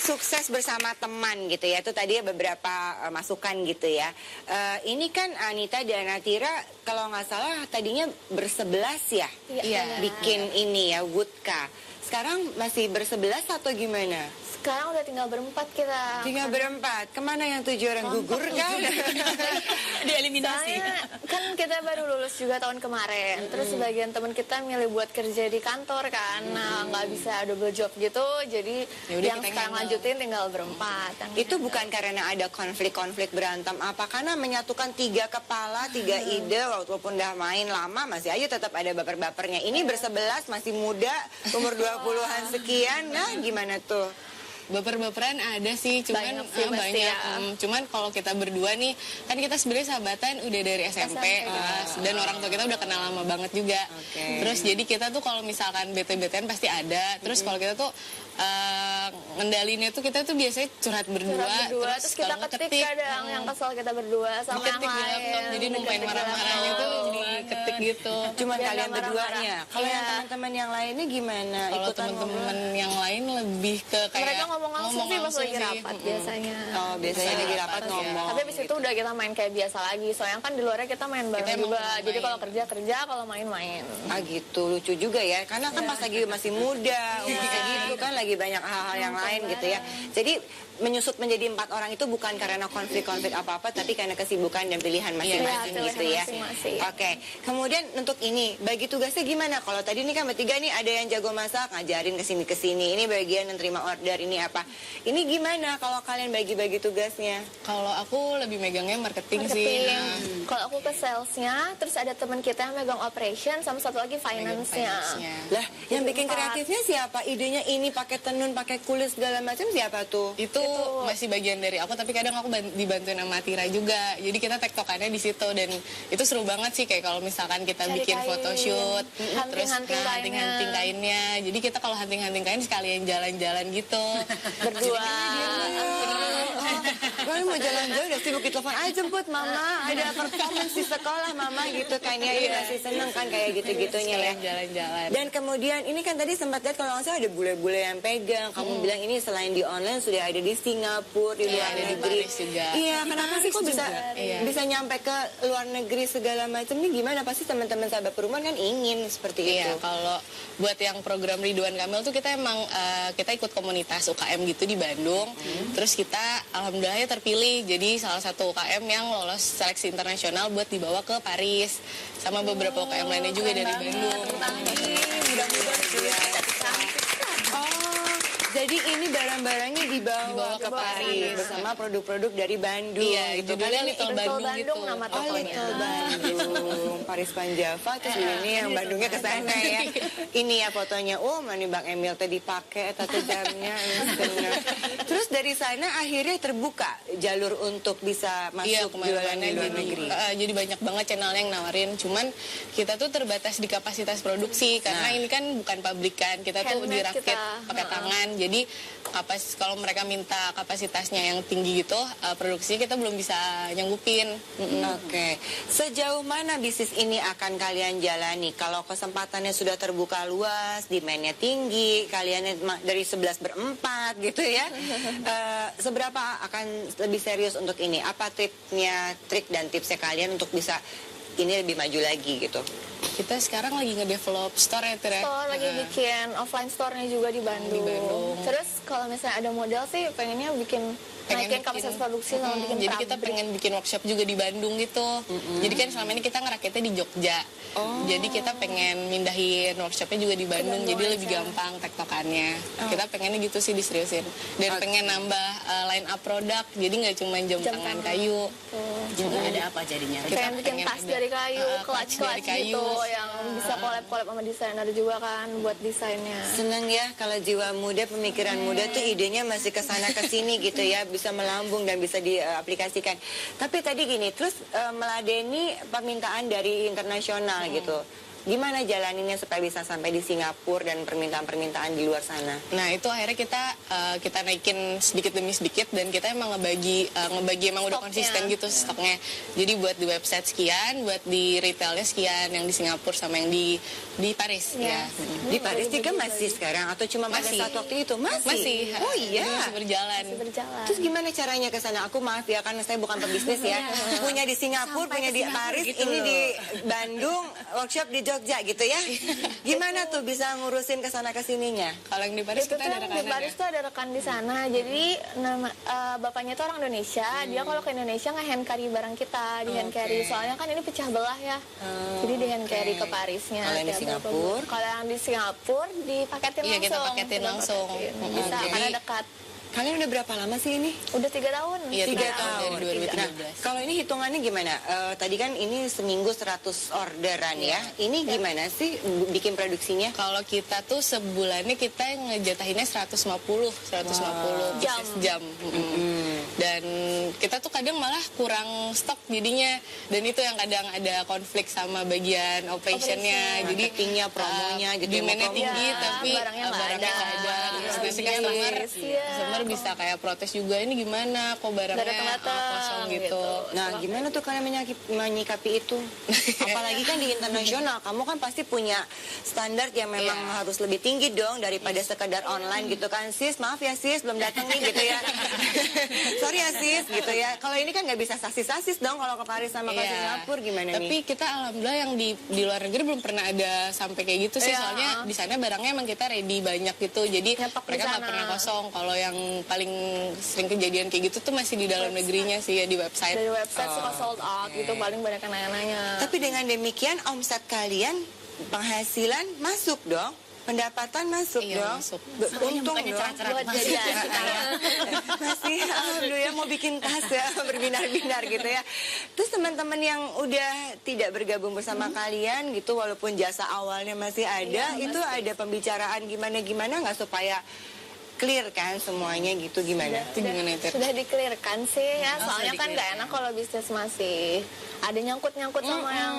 sukses bersama teman gitu ya. Itu tadi beberapa masukan gitu ya. Ini kan Anita dan Atira kalau nggak salah tadinya bersebelas ya. Iya. Bikin ini ya, Woodka. Sekarang masih bersebelas atau gimana? Sekarang udah tinggal berempat kita. Tinggal berempat. Kemana yang 7 orang gugur kan? Dieliminasi. Soalnya kan kita baru lulus juga tahun kemarin. Terus sebagian teman kita milih buat kerja di kantor kan. Nah nggak bisa double job gitu. Jadi Yaudah, yang kita sekarang handle. lanjutin tinggal berempat. Itu bukan karena ada konflik-konflik berantem apa, karena menyatukan 3 kepala, 3 ide, walaupun udah main lama masih aja tetap ada baper-bapernya. Ini bersebelas, masih muda, umur 20-an sekian. Nah gimana tuh? Baper-baperan ada sih, cuman Banyak sih, pasti banyak. ya. Cuman kalau kita berdua nih, kan kita sebenarnya sahabatan udah dari SMP, dan orang tua kita udah kenal lama banget juga. Terus jadi kita tuh kalau misalkan bete-betean pasti ada. Terus kalau kita tuh ngendalinnya tuh kita tuh biasanya curhat berdua. Terus kita kalau ketik kadang yang kesel kita berdua sama yang ketik di laptop, lain. jadi numpain marah-marahnya tuh diketik gitu. Cuman Biar kalian nggak berduanya. Kalau yang Iya. teman-teman yang lainnya gimana? Kalau Ikutan teman-teman yang lain lebih ke kayak Mereka ngomong langsung sih pas lagi rapat biasanya. Oh, biasanya lagi rapat ya. ngomong. Tapi abis itu udah kita main kayak biasa lagi. Soalnya kan di luarnya kita main bareng Kita emang juga. Jadi main. kalau kerja, kalau main-main. Ah gitu, lucu juga ya. Karena kan pas lagi masih muda, umur segitu kan lagi banyak hal-hal yang lain gitu ya. Jadi menyusut menjadi 4 orang itu bukan karena konflik-konflik apa-apa, tapi karena kesibukan dan pilihan masing-masing Iya, gitu ya. masing-masing. Oke, kemudian untuk ini, bagi tugasnya gimana? Kalau tadi ini kan bertiga nih ada yang jago masak, ngajarin kesini-kesini. Ini bagian yang terima order, ini apa. Ini gimana kalau kalian bagi-bagi tugasnya? Kalau aku lebih megangnya marketing sih. Nah, Kalau aku ke salesnya, terus ada teman kita yang megang operation, sama satu lagi finance-nya. finance-nya. Lah, yang Jadi bikin 4. kreatifnya siapa? Idenya ini pakai tenun, pakai kulit segala macam siapa tuh? Itu masih bagian dari aku, tapi kadang aku dibantuin sama Tira juga. Jadi kita tektokannya di situ, dan itu seru banget sih, kayak kalau misalkan kita Cari bikin kain, photoshoot, terus hunting-hunting kainnya. Jadi kita kalau hunting kain sekalian jalan-jalan gitu. Berdua. Gue mau jalan jauh udah sibuk telepon aja jemput mama, ada performance di sekolah mama gitu kan ya. Ini masih seneng kan kayak gitu-gitunya ya. Sekalian jalan-jalan. Dan kemudian ini kan tadi sempat lihat kalau nggak salah ada bule-bule yang pegang. Kamu bilang ini selain di online sudah ada di Singapura, di luar ada di negeri. Paris juga. Iya, kenapa sih kok bisa Iya. bisa nyampe ke luar negeri segala macam? Ini gimana? Pasti teman-teman sahabat perumahan kan ingin seperti itu. Iya, kalau buat yang program Ridwan Kamil tuh kita emang kita ikut komunitas UKM gitu di Bandung. Terus kita alhamdulillahnya terpilih jadi salah satu UKM yang lolos seleksi internasional buat dibawa ke Paris, sama beberapa UKM lainnya juga dari Bandung. Oh, jadi ini barang-barangnya dibawa ke ke Paris Paris. bersama produk-produk dari Bandung. Iya, itu kan. judulnya Little Bandung gitu. Bandung nama Oh, tokonya. Little Bandung, Paris Panjava, terus ini yang Bandungnya ke sana ya. Ini ya fotonya, oh mana Bang Emil tadi dipakai atau jamnya. Bener. Terus dari sana akhirnya terbuka jalur untuk bisa Iya, masuk jualan di luar jadi, negeri. jadi banyak banget channelnya yang nawarin. Cuman kita tuh terbatas di kapasitas produksi karena ini kan bukan pabrikan. Kita tuh Handmade dirakit kita. pakai tangan. Jadi kalau mereka minta kapasitasnya yang tinggi gitu, produksi kita belum bisa nyanggupin. Oke, sejauh mana bisnis ini akan kalian jalani? Kalau kesempatannya sudah terbuka luas, demand-nya tinggi, kalian dari 11 berempat gitu ya, seberapa akan lebih serius untuk ini? Apa trik dan tipsnya kalian untuk bisa ini lebih maju lagi gitu? Kita sekarang lagi ngedevelop store ya, Tira. Store lagi bikin offline store-nya juga di Bandung. Terus kalau misalnya ada modal sih pengennya naikin kapasitas produksi sama bikin jadi kita pabrik. pengen bikin workshop juga di Bandung gitu. Jadi kan selama ini kita ngerakitnya di Jogja. Jadi kita pengen mindahin workshopnya juga di Bandung. Jadi lebih gampang tektokannya. Kita pengennya gitu sih diseriusin. Dan pengen nambah line up produk. Jadi nggak cuma jam tangan kayu. Ada apa jadinya? Pengen bikin tas dari kayu, clutch clutch dari kayu. gitu yang bisa collab sama desainer juga kan buat desainnya. Seneng ya kalau jiwa muda, pemikiran muda tuh idenya masih ke sana ke sini gitu ya, bisa melambung dan bisa diaplikasikan. Tapi tadi gini, terus meladeni permintaan dari internasional gitu. Gimana jalaninnya supaya bisa sampai di Singapura dan permintaan-permintaan di luar sana? Nah itu akhirnya kita naikin sedikit demi sedikit dan kita emang ngebagi emang udah Stoknya. konsisten gitu stoknya. Jadi buat di website sekian, buat di retailnya sekian, yang di Singapura sama yang di Paris ya. Di Paris juga masih sekarang atau cuma pada Masih. saat waktu itu? Masih. Oh Jadi iya. masih berjalan. Masih berjalan. Terus gimana caranya ke sana? Aku maaf ya karena saya bukan pebisnis ya. Punya di Singapura, Sampai punya ke di Singapura Paris, gitu ini loh. di Bandung, workshop di Jogja gitu ya. Gimana tuh bisa ngurusin ke sana ke sininya? Kalau yang di Paris Itu kita tuh ada di rekanan Paris ya. tuh ada rekan di sana. Jadi bapaknya tuh orang Indonesia. Dia kalau ke Indonesia nge-hand carry barang kita di hand carry. Soalnya kan ini pecah belah ya. Jadi di hand carry ke Parisnya. Kalau yang di tiap Singapura? berapa bulan. Kalau yang di Singapura dipaketin Iya, langsung. kita paketin langsung. Bisa Jadi- karena dekat. Kalian udah berapa lama sih ini? Udah 3 tahun. Iya, 3 3 tahun. dari 2013. Nah, kalau ini hitungannya gimana? Tadi kan ini seminggu 100 orderan ya. Ini gimana sih bikin produksinya? Kalau kita tuh sebulannya kita ngejatahinnya 150 jam. Dan kita tuh kadang malah kurang stok jadinya. Dan itu yang kadang ada konflik sama bagian operationnya. Jadi Marketingnya, promonya gitu, Demand-nya mau tinggi promo. tapi Barangnya nggak barangnya ada. nggak ada. Terus biasanya Iya. customer bisa kayak protes juga, ini gimana kok barangnya Nggak datang-datang, kosong gitu. gitu. Nah, gimana tuh kalian menyikapi itu? Apalagi kan di internasional, kamu kan pasti punya standar yang memang harus lebih tinggi dong daripada sekedar online gitu kan. Sis, maaf ya sis, belum datang nih gitu ya. Sorry ya sis, gitu ya. Kalau ini kan nggak bisa sasis-sasis dong kalau ke Paris sama ke Iya. Singapura gimana Tapi nih? kita alhamdulillah yang di luar negeri belum pernah ada sampai kayak gitu sih. Iya. Soalnya di sana barangnya emang kita ready banyak gitu. Jadi Nyetok di mereka nggak sana. pernah kosong. Kalau yang paling sering kejadian kayak gitu tuh masih di dalam negerinya sih ya, di website. Dari website suka sold out gitu, paling banyak yang nanya-nanya. Tapi dengan demikian omset kalian, penghasilan masuk dong? Pendapatan masuk Iya, dong? masuk. Untung Bukannya dong. cerat-cerat Buat masuk. jajan. Masih alhamdulillah mau bikin tas ya, berbinar-binar gitu ya. Terus teman-teman yang udah tidak bergabung bersama kalian gitu, walaupun jasa awalnya masih ada, itu ada pembicaraan gimana-gimana nggak supaya clear kan semuanya gitu, gimana? Itu gimana itu? Sudah di-clearkan sih ya, soalnya kan di-clearkan. nggak enak kalau bisnis masih ada nyangkut-nyangkut sama yang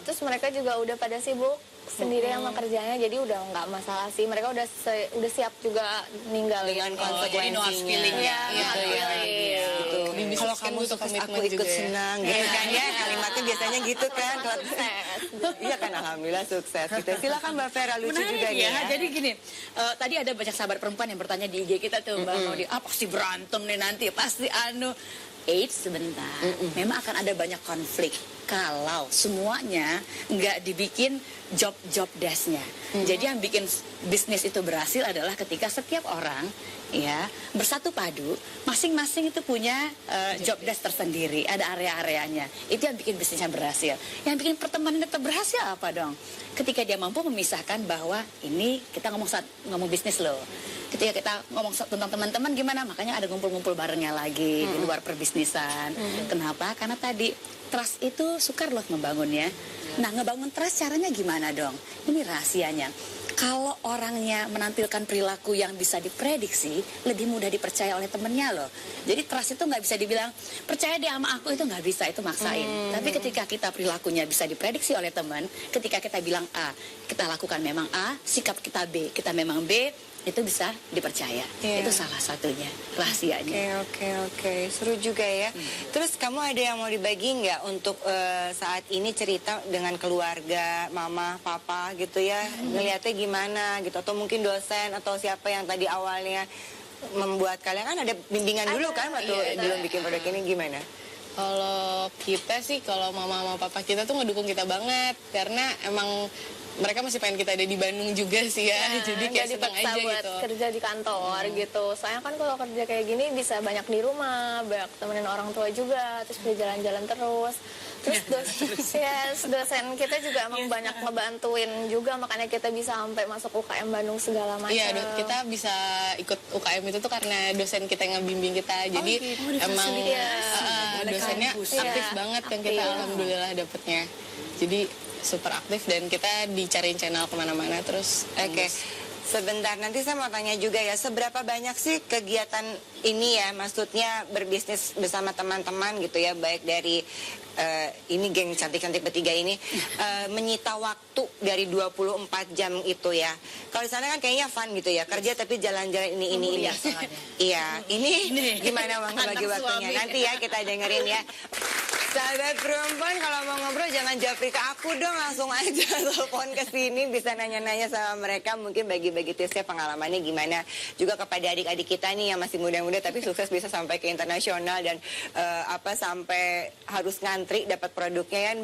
terus mereka juga udah pada sibuk sendiri sama kerjanya, jadi udah nggak masalah sih, mereka udah siap juga ninggalin. Dengan jadi no hard konsekuensinya. feeling ya. Iya, Gitu ya. iya. Gitu. Di bisnis Kalau kan kamu butuh sukses aku komitmen ikut juga ya. senang gitu kan ya, kalimatnya biasanya gitu kan. Sukses. Iya kan, alhamdulillah sukses gitu. Silakan Mbak Vera, lucu Menarik juga nih ya. ya. Jadi gini, tadi ada banyak sahabat perempuan yang bertanya di IG kita tuh, Mbak Maudi, pasti berantem nih nanti, pasti sebentar. Memang akan ada banyak konflik kalau semuanya nggak dibikin job desk-nya. Jadi yang bikin bisnis itu berhasil adalah ketika setiap orang ya bersatu padu, masing-masing itu punya job desk tersendiri, ada area-areanya. Itu yang bikin bisnisnya berhasil. Yang bikin pertemanan tetap berhasil apa dong? Ketika dia mampu memisahkan bahwa ini kita ngomong bisnis loh. Ketika kita ngomong tentang teman-teman gimana, makanya ada ngumpul-ngumpul barengnya lagi di luar perbisnisan. Kenapa? Karena tadi trust itu sukar loh membangunnya. Nah, ngebangun trust caranya gimana dong? Ini rahasianya. Kalau orangnya menampilkan perilaku yang bisa diprediksi, lebih mudah dipercaya oleh temennya loh. Jadi trust itu nggak bisa dibilang percaya deh sama aku, itu nggak bisa, itu maksain. Tapi ketika kita perilakunya bisa diprediksi oleh teman, ketika kita bilang A, kita lakukan memang A, sikap kita B, kita memang B, itu bisa dipercaya. Iya. Itu salah satunya rahasianya. Oke. Seru juga ya. Terus kamu ada yang mau dibagi nggak untuk saat ini cerita dengan keluarga, mama, papa gitu ya? Ngeliatnya gimana gitu? Atau mungkin dosen atau siapa yang tadi awalnya membuat kalian, kan ada bimbingan dulu kan waktu belum bikin produk ini, gimana? Kalau kita sih, kalau mama sama papa kita tuh ngedukung kita banget. Karena emang mereka masih pengen kita ada di Bandung juga sih ya. Jadi kayak Nggak seneng dipaksa aja buat gitu. kerja di kantor gitu. Soalnya kan kalau kerja kayak gini bisa banyak di rumah, banyak temenin orang tua juga, terus bisa jalan-jalan terus. Terus dosen kita juga emang banyak ngebantuin juga, makanya kita bisa sampai masuk UKM Bandung segala macam. Iya, kita bisa ikut UKM itu tuh karena dosen kita yang ngebimbing kita. Jadi emang dosennya aktif banget yang kita alhamdulillah dapetnya. Jadi super aktif dan kita dicariin channel kemana-mana terus. Oke. Sebentar, nanti saya mau tanya juga ya, seberapa banyak sih kegiatan ini ya, maksudnya berbisnis bersama teman-teman gitu ya, baik dari ini geng cantik-cantik bertiga ini, menyita waktu dari 24 jam itu ya. Kalau di sana kan kayaknya fun gitu ya, kerja tapi jalan-jalan ini. Iya, ini gimana Bang bagi waktunya? Nanti ya kita dengerin ya. Sahabat perempuan, kalau mau ngobrol jangan japri ke aku dong, langsung aja telepon ke sini, bisa nanya-nanya sama mereka, mungkin bagi-bagi tipsnya, pengalamannya gimana. Juga kepada adik-adik kita nih yang masih muda-muda tapi sukses bisa sampai ke internasional dan sampai harus ngantri dapat produknya, kan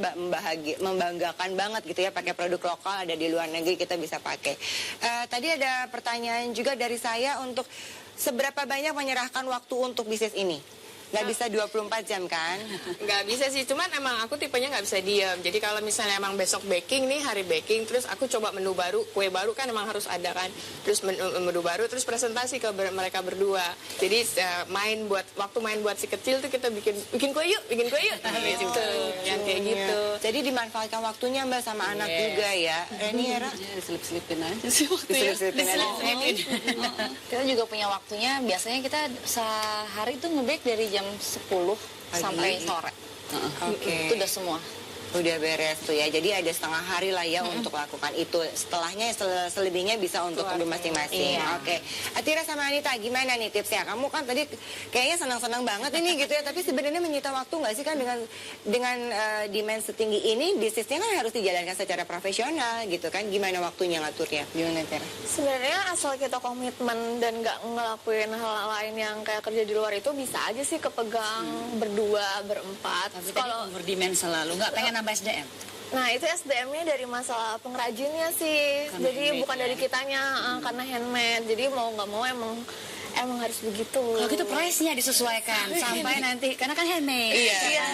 membanggakan banget gitu ya, pakai produk lokal ada di luar negeri kita bisa pakai. Tadi ada pertanyaan juga dari saya untuk seberapa banyak menyerahkan waktu untuk bisnis ini? Nggak bisa 24 jam kan? Nggak bisa sih, cuman emang aku tipenya nggak bisa diem. Jadi kalau misalnya emang besok baking nih, hari baking, terus aku coba menu baru, kue baru kan emang harus ada kan. Terus menu baru, terus presentasi ke mereka berdua. Jadi waktu main buat si kecil tuh kita bikin kue yuk, gitu. Yang kayak gitu. Jadi dimanfaatkan waktunya Mbak sama anak juga ya. Ini Hera? Selip-selipin aja sih waktunya. Kita juga punya waktunya, biasanya kita sehari tuh nge-bake dari jam 10 sampai sore. Oke. Itu udah semua. Udah beres tuh ya, jadi ada setengah hari lah ya untuk lakukan itu. Setelahnya selebihnya bisa untuk kedua masing-masing. Oke. Atira sama Anita, gimana nih tipsnya? Kamu kan tadi kayaknya senang-senang banget ini gitu ya, tapi sebenarnya menyita waktu nggak sih kan dengan demand setinggi ini, bisnisnya kan harus dijalankan secara profesional gitu kan? Gimana waktunya ngaturnya? Gimana Tira? Sebenarnya asal kita komitmen dan nggak ngelakuin hal lain yang kayak kerja di luar itu, bisa aja sih kepegang berdua, berempat. Tapi kalau berdemand selalu nggak pengen nambah SDM. Nah itu SDM-nya dari masalah pengrajinnya sih. Karena Jadi handmade bukan ya. dari kitanya, karena handmade. Jadi mau nggak mau emang harus begitu. Kalau gitu price-nya disesuaikan sampai nanti, karena kan handmade. Iya.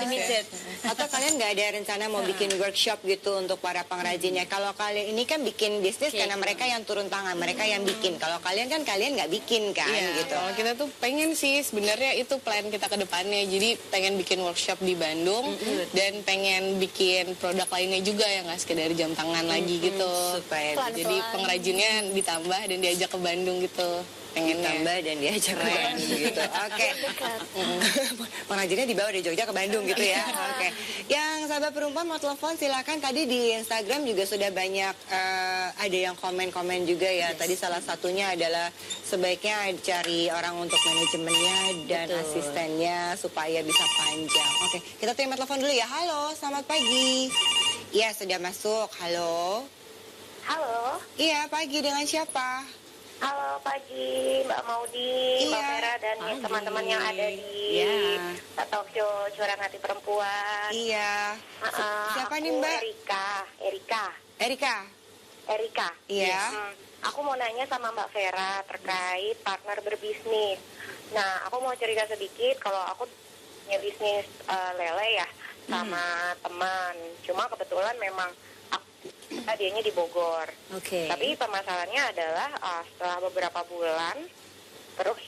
Limited. Atau kalian nggak ada rencana mau bikin workshop gitu untuk para pengrajinnya? Kalau kalian ini kan bikin bisnis karena mereka yang turun tangan, mereka yang bikin. Kalau kalian kan kalian nggak bikin kan gitu. Kalau kita tuh pengen sih, sebenarnya itu plan kita ke depannya. Jadi pengen bikin workshop di Bandung dan pengen bikin produk lainnya juga yang nggak sekedar jam tangan lagi gitu. Supaya Pelan-pelan. Jadi pengrajinnya ditambah dan diajak ke Bandung gitu. Pengennya. tambah dan diajak ke Bandung gitu. Oke. Pengrajinnya dibawa dari Jogja ke Bandung gitu ya. Oke. Yang sahabat perempuan mau telepon silakan. Tadi di Instagram juga sudah banyak ada yang komen-komen juga ya. Tadi salah satunya adalah sebaiknya cari orang untuk manajemennya dan asistennya supaya bisa panjang. Oke, kita terima telepon dulu ya. Halo, selamat pagi. Iya, sudah masuk. Halo. Halo, Iya, pagi, dengan siapa? halo pagi Mbak Maudi, Mbak Iya. Vera dan teman-teman yang ada di talk show Curang Hati Perempuan. Iya. Siapa nih, aku Mbak? Erika. Erika. Iya. Aku mau nanya sama Mbak Vera terkait partner berbisnis. Nah, aku mau cerita sedikit kalau aku punya bisnis lele ya sama teman. Cuma kebetulan memang dianya di Bogor. Oke. Tapi permasalahannya adalah setelah beberapa bulan terus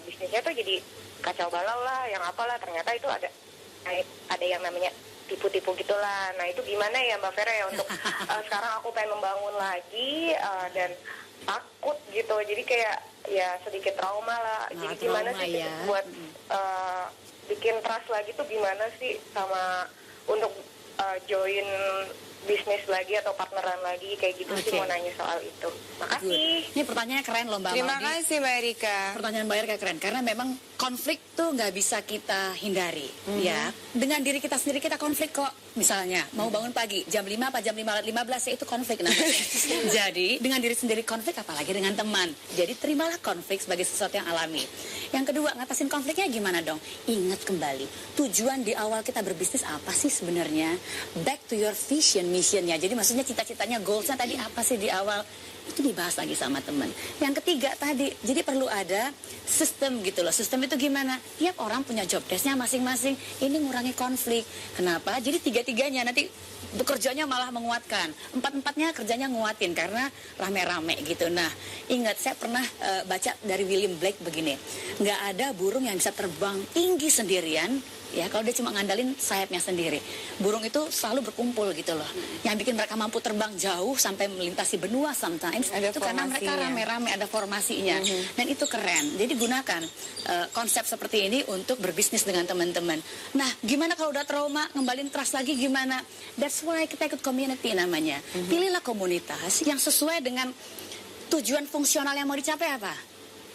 bisnisnya tuh jadi kacau balau lah, yang apalah, ternyata itu ada yang namanya tipu-tipu gitulah. Nah itu gimana ya Mbak Vera ya untuk sekarang aku pengen membangun lagi dan takut gitu, jadi kayak ya sedikit trauma lah. Nah, jadi gimana trauma sih ya. buat bikin trust lagi tuh gimana sih sama untuk join bisnis lagi atau partneran lagi kayak gitu sih, mau nanya soal itu. Makasih. Ini pertanyaannya keren loh Mbak Terima Maudi. kasih Mbak Erika. Pertanyaan Mbak Erika keren karena memang konflik tuh nggak bisa kita hindari ya. Dengan diri kita sendiri kita konflik kok. Misalnya mau bangun pagi jam 5 apa jam 5.15 ya itu konflik namanya. Jadi dengan diri sendiri konflik, apalagi dengan teman. Jadi terimalah konflik sebagai sesuatu yang alami. Yang kedua, ngatasin konfliknya gimana dong? Ingat kembali tujuan di awal kita berbisnis apa sih sebenarnya? Back to your vision, missionnya. Jadi maksudnya cita-citanya, goalsnya tadi apa sih di awal? Itu dibahas lagi sama teman. Yang ketiga tadi, jadi perlu ada sistem gitu loh. Sistem itu gimana? Tiap orang punya job desk-nya masing-masing. Ini ngurangi konflik. Kenapa? Jadi tiga-tiganya nanti bekerjanya malah menguatkan. Empat-empatnya kerjanya nguatin karena rame-rame gitu. Nah, ingat saya pernah baca dari William Blake begini. Nggak ada burung yang bisa terbang tinggi sendirian ya kalau dia cuma ngandalin sayapnya sendiri. Burung itu selalu berkumpul gitu loh. Yang bikin mereka mampu terbang jauh sampai melintasi benua sometimes Ada itu karena mereka formasinya. rame-rame, ada formasinya. Dan itu keren. Jadi gunakan konsep seperti ini untuk berbisnis dengan teman-teman. Nah, gimana kalau udah trauma, ngembalin trust lagi gimana? That's why kita ikut community namanya. Pilihlah komunitas yang sesuai dengan tujuan fungsional yang mau dicapai apa?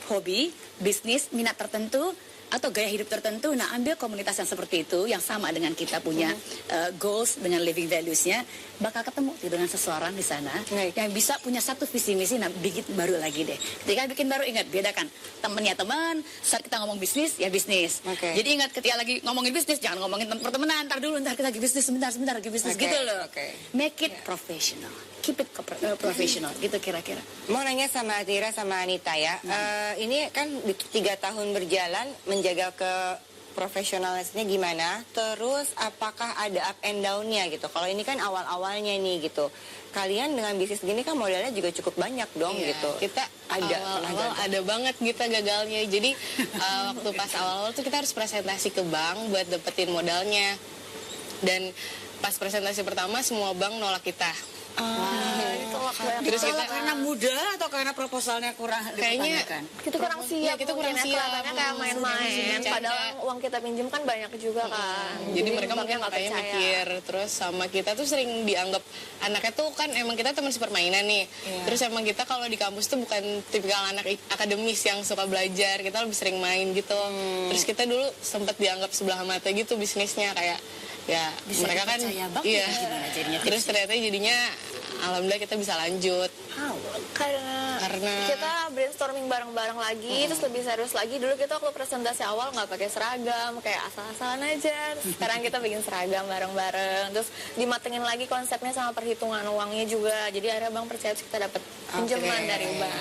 Hobi, bisnis, minat tertentu, atau gaya hidup tertentu. Nah, ambil komunitas yang seperti itu, yang sama dengan kita punya goals, dengan living values-nya, bakal ketemu dengan seseorang di sana Baik. yang bisa punya satu visi misi, nah bikin baru lagi deh. Ketika bikin baru, ingat, bedakan temennya teman, saat kita ngomong bisnis, ya bisnis. Oke. Jadi ingat, ketika lagi ngomongin bisnis, jangan ngomongin pertemanan, ntar dulu, ntar kita lagi bisnis, sebentar lagi bisnis, Oke, gitu loh. oke. Make it professional. Keep it professional, gitu kira-kira. Mau nanya sama Atira sama Anita ya. Ini kan 3 tahun berjalan menjaga ke profesionalisnya gimana? Terus apakah ada up and down-nya gitu? Kalau ini kan awal-awalnya nih gitu. Kalian dengan bisnis gini kan modalnya juga cukup banyak dong Iya, gitu. kita ada awal-awal ada banget kita gagalnya. Jadi waktu pas awal-awal tuh kita harus presentasi ke bank buat dapetin modalnya. Dan pas presentasi pertama semua bank nolak kita. Ditolak banyak Terus banget. kita Karena muda atau karena proposalnya kurang Kayaknya dipertanyakan? Kita kurang siap, Ya, kita kurang mungkin ya, siap. kelihatannya kayak main-main. Bercanda. Padahal uang kita pinjam kan banyak juga kan. Jadi mereka banknya mungkin nggak makanya percaya. mikir. Terus sama kita tuh sering dianggap anaknya tuh kan emang kita teman sepermainan nih. Terus emang kita kalau di kampus tuh bukan tipikal anak akademis yang suka belajar. Kita lebih sering main gitu. Terus kita dulu sempat dianggap sebelah mata gitu bisnisnya kayak ya Bisa mereka kan dipercaya banget iya. ya, gimana jadinya Terus tipsnya? ternyata jadinya alhamdulillah kita bisa lanjut. Karena kita brainstorming bareng-bareng lagi, terus lebih serius lagi. Dulu kita waktu presentasi awal nggak pakai seragam, kayak asal-asalan aja. Terus sekarang kita bikin seragam bareng-bareng, terus dimatengin lagi konsepnya sama perhitungan uangnya juga. Jadi akhirnya bank percaya, terus kita dapat pinjaman dari bank.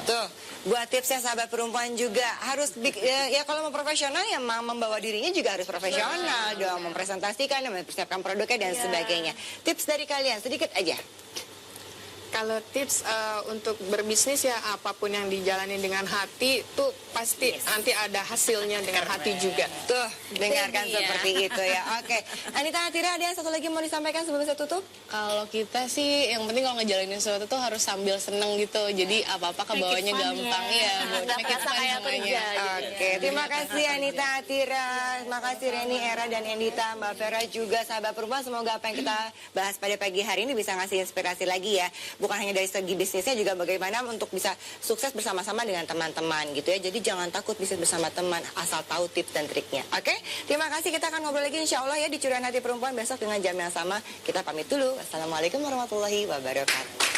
Tuh, buat tipsnya sahabat perempuan juga harus ya kalau mau profesional ya membawa dirinya juga harus profesional dong, mempresentasikan, mempersiapkan produknya dan sebagainya. Tips dari kalian sedikit aja. Kalau tips untuk berbisnis ya apapun yang dijalani dengan hati tuh pasti nanti ada hasilnya dengan hati juga. Tuh, dengarkan Jadi ya. seperti itu ya. Oke. Anita, Atira, ada yang satu lagi mau disampaikan sebelum saya tutup? Kalau kita sih yang penting kalau ngejalanin sesuatu tuh harus sambil seneng gitu. Jadi apa-apa kebawanya gampang ya. Nggak kerasa kayak kerja. Oke, terima kasih Anita, Atira, terima kasih Reni, Era, dan Endita, Mbak Vera juga sahabat perempuan. Semoga apa yang kita bahas pada pagi hari ini bisa ngasih inspirasi lagi ya. Bukan hanya dari segi bisnisnya, juga bagaimana untuk bisa sukses bersama-sama dengan teman-teman gitu ya. Jadi jangan takut bisnis bersama teman, asal tahu tips dan triknya. Oke, terima kasih. Kita akan ngobrol lagi insya Allah ya di Curahan Hati Perempuan besok dengan jam yang sama. Kita pamit dulu. Wassalamualaikum warahmatullahi wabarakatuh.